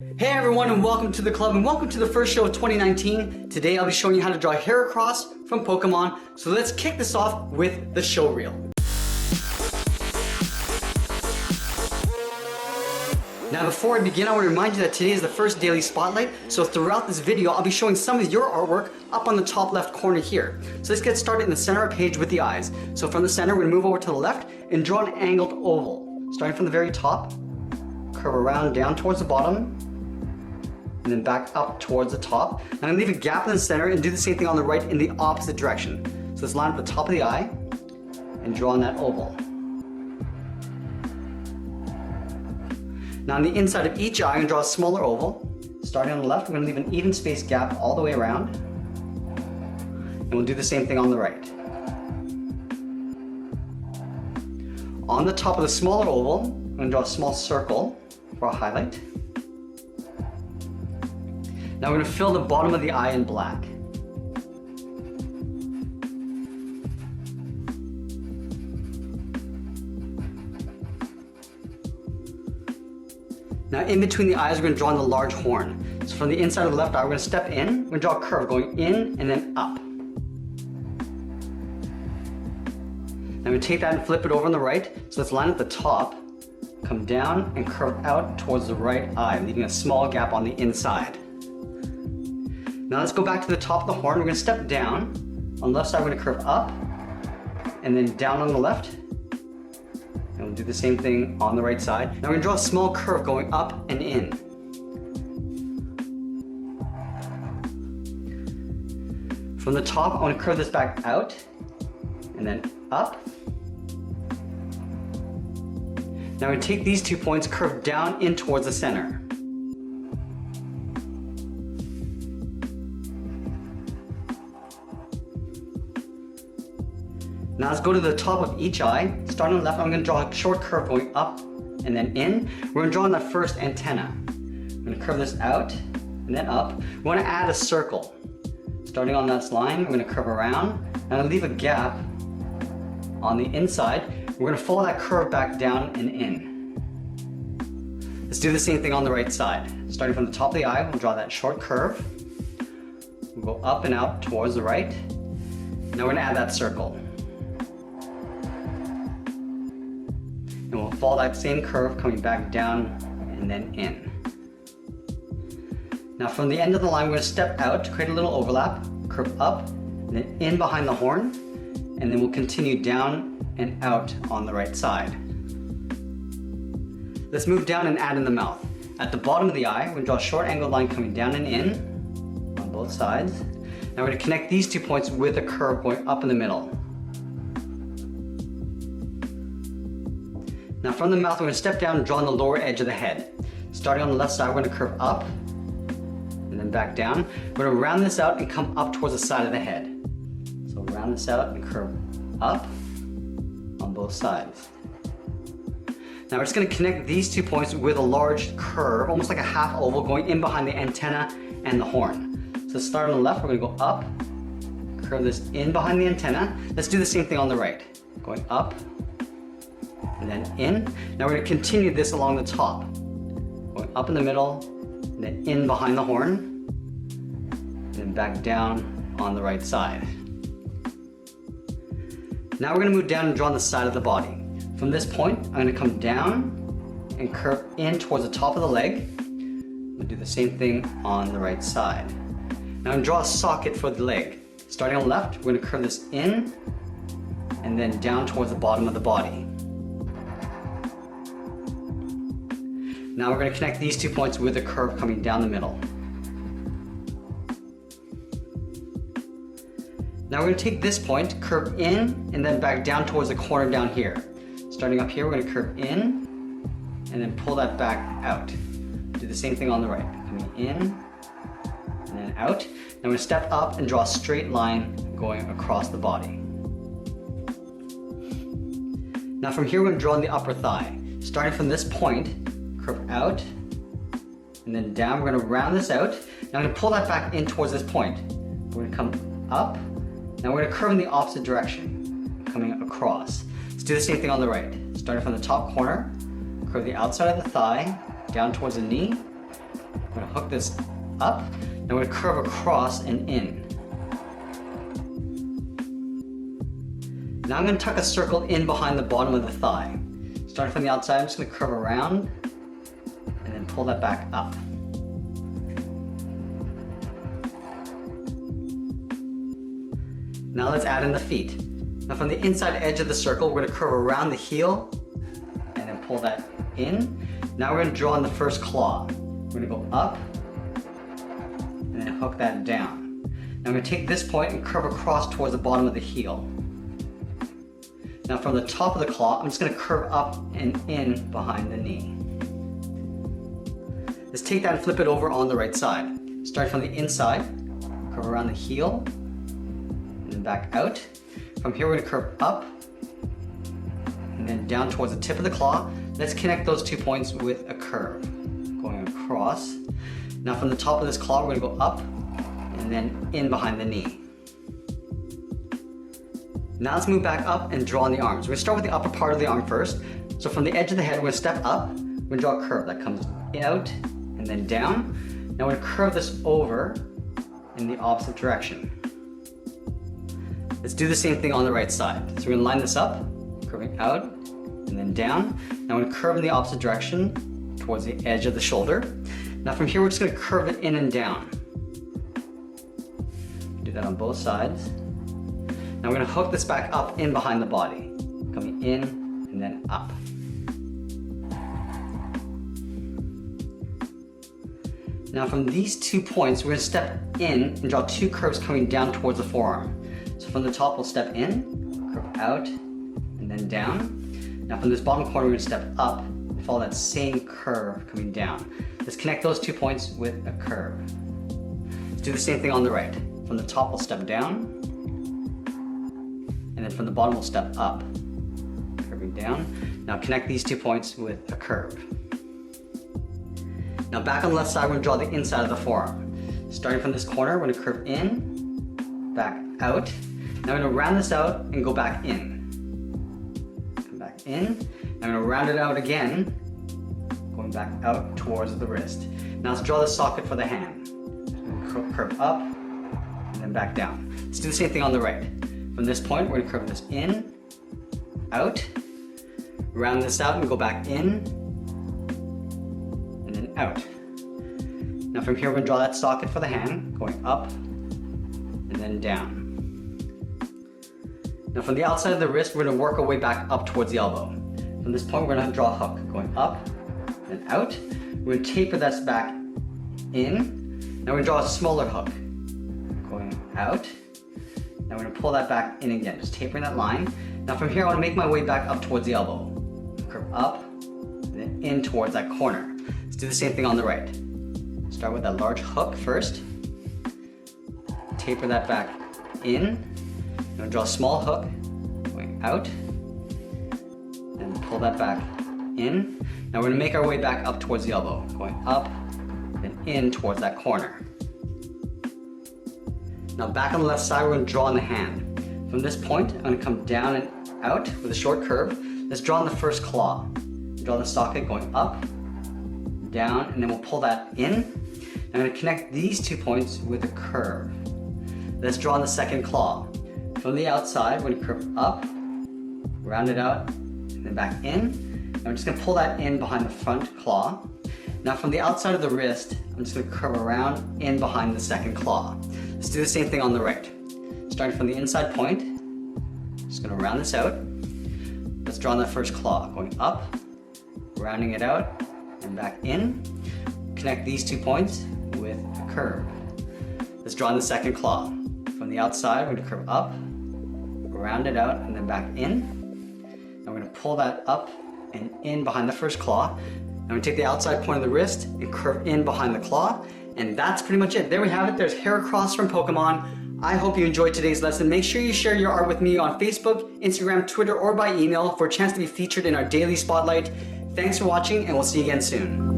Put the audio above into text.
Hey everyone, and welcome to the club and welcome to the first show of 2019. Today I'll be showing you how to draw Heracross from Pokemon. So let's kick this off with the show reel. Now before I begin, I want to remind you that today is the first daily spotlight. So throughout this video, I'll be showing some of your artwork up on the top left corner here. So let's get started in the center of the page with the eyes. So from the center, we're going to move over to the left and draw an angled oval. Starting from the very top, curve around down towards the bottom, and then back up towards the top. I'm going to leave a gap in the center and do the same thing on the right in the opposite direction. So let's line up the top of the eye and draw on that oval. Now on the inside of each eye, I'm going to draw a smaller oval. Starting on the left, we're going to leave an even space gap all the way around. And we'll do the same thing on the right. On the top of the smaller oval, I'm going to draw a small circle for a highlight. Now we're going to fill the bottom of the eye in black. Now in between the eyes, we're going to draw in the large horn. So from the inside of the left eye, we're going to step in, we're going to draw a curve going in and then up. Now we take that and flip it over on the right. So let's line at the top, come down and curve out towards the right eye, leaving a small gap on the inside. Now let's go back to the top of the horn. We're going to step down. On the left side, we're going to curve up and then down on the left. And we'll do the same thing on the right side. Now we're going to draw a small curve going up and in. From the top, I want to curve this back out and then up. Now we're going to take these 2 points, curve down in towards the center. Now let's go to the top of each eye. Starting on the left, I'm going to draw a short curve going up and then in. We're going to draw on that first antenna. I'm going to curve this out and then up. We want to add a circle. Starting on that line, we're going to curve around. I'm going to leave a gap on the inside. We're going to follow that curve back down and in. Let's do the same thing on the right side. Starting from the top of the eye, we'll draw that short curve. We'll go up and out towards the right. Now we're going to add that circle. And we'll follow that same curve coming back down and then in. Now from the end of the line, we're going to step out to create a little overlap, curve up, and then in behind the horn, and then we'll continue down and out on the right side. Let's move down and add in the mouth. At the bottom of the eye, we're going to draw a short angled line coming down and in on both sides. Now we're going to connect these 2 points with a curve going up in the middle. Now from the mouth, we're going to step down and draw on the lower edge of the head. Starting on the left side, we're going to curve up and then back down. We're going to round this out and come up towards the side of the head. So round this out and curve up on both sides. Now we're just going to connect these 2 points with a large curve, almost like a half oval, going in behind the antenna and the horn. So start on the left, we're going to go up, curve this in behind the antenna. Let's do the same thing on the right. Going up, and then in. Now we're going to continue this along the top. Going up in the middle, and then in behind the horn, and then back down on the right side. Now we're going to move down and draw on the side of the body. From this point, I'm going to come down and curve in towards the top of the leg. We'll do the same thing on the right side. Now I'm going to draw a socket for the leg. Starting on the left, we're going to curve this in and then down towards the bottom of the body. Now we're going to connect these 2 points with a curve coming down the middle. Now we're going to take this point, curve in, and then back down towards the corner down here. Starting up here, we're going to curve in, and then pull that back out. Do the same thing on the right. Coming in, and then out. Now we're going to step up and draw a straight line going across the body. Now from here, we're going to draw in the upper thigh. Starting from this point, curve out, and then down. We're going to round this out. Now I'm going to pull that back in towards this point. We're going to come up. Now we're going to curve in the opposite direction, coming across. Let's do the same thing on the right. Starting from the top corner, curve the outside of the thigh, down towards the knee, hook this up. Now we're going to curve across and in. Now I'm going to tuck a circle in behind the bottom of the thigh. Starting from the outside, I'm just going to curve around and then pull that back up. Now let's add in the feet. Now from the inside edge of the circle, we're going to curve around the heel and then pull that in. Now we're going to draw on the first claw. We're going to go up and then hook that down. Now I'm going to take this point and curve across towards the bottom of the heel. Now from the top of the claw, I'm just going to curve up and in behind the knee. Let's take that and flip it over on the right side. Starting from the inside, curve around the heel, and then back out. From here we're going to curve up, and then down towards the tip of the claw. Let's connect those 2 points with a curve, going across. Now from the top of this claw, we're going to go up, and then in behind the knee. Now let's move back up and draw on the arms. We're going to start with the upper part of the arm first. So from the edge of the head, we're going to step up. We're going to draw a curve that comes out and then down. Now we're going to curve this over in the opposite direction. Let's do the same thing on the right side. So we're going to line this up, curving out and then down. Now we're going to curve in the opposite direction towards the edge of the shoulder. Now from here, we're just going to curve it in and down. Do that on both sides. Now we're going to hook this back up in behind the body, coming in and then up. Now from these 2 points, we're going to step in and draw 2 curves coming down towards the forearm. So from the top, we'll step in, curve out, and then down. Now from this bottom corner, we're going to step up and follow that same curve coming down. Let's connect those 2 points with a curve. Let's do the same thing on the right. From the top, we'll step down. And then from the bottom, we'll step up, curving down. Now connect these 2 points with a curve. Now back on the left side, we're going to draw the inside of the forearm. Starting from this corner, we're going to curve in, back out. Now we're going to round this out and go back in. Come back in. Now I'm going to round it out again, going back out towards the wrist. Now let's draw the socket for the hand. Curve up and then back down. Let's do the same thing on the right. From this point, we're going to curve this in, out, round this out and go back in, and then out. Now from here, we're going to draw that socket for the hand, going up and then down. Now from the outside of the wrist, we're going to work our way back up towards the elbow. From this point, we're going to draw a hook, going up and out. We're going to taper this back in. Now we're going to draw a smaller hook, going out. Now we're going to pull that back in again, just tapering that line. Now from here, I want to make my way back up towards the elbow. Curve up, and then in towards that corner. Let's do the same thing on the right. Start with that large hook first. Taper that back in. I'm going to draw a small hook, going out. And pull that back in. Now we're going to make our way back up towards the elbow, going up and in towards that corner. Now back on the left side, we're going to draw on the hand. From this point, I'm going to come down and out with a short curve. Let's draw on the first claw. Draw the socket going up, down, and then we'll pull that in. I'm going to connect these 2 points with a curve. Let's draw on the second claw. From the outside, we're going to curve up, round it out, and then back in. And I'm just going to pull that in behind the front claw. Now from the outside of the wrist, I'm just going to curve around in behind the second claw. Let's do the same thing on the right. Starting from the inside point, just going to round this out. Let's draw on that first claw, going up, rounding it out, and back in. Connect these 2 points with a curve. Let's draw on the second claw. From the outside, we're going to curve up, round it out, and then back in. And we're going to pull that up and in behind the first claw. I'm going to take the outside point of the wrist and curve in behind the claw. And that's pretty much it. There we have it. There's Heracross from Pokemon. I hope you enjoyed today's lesson. Make sure you share your art with me on Facebook, Instagram, Twitter, or by email for a chance to be featured in our daily spotlight. Thanks for watching, and we'll see you again soon.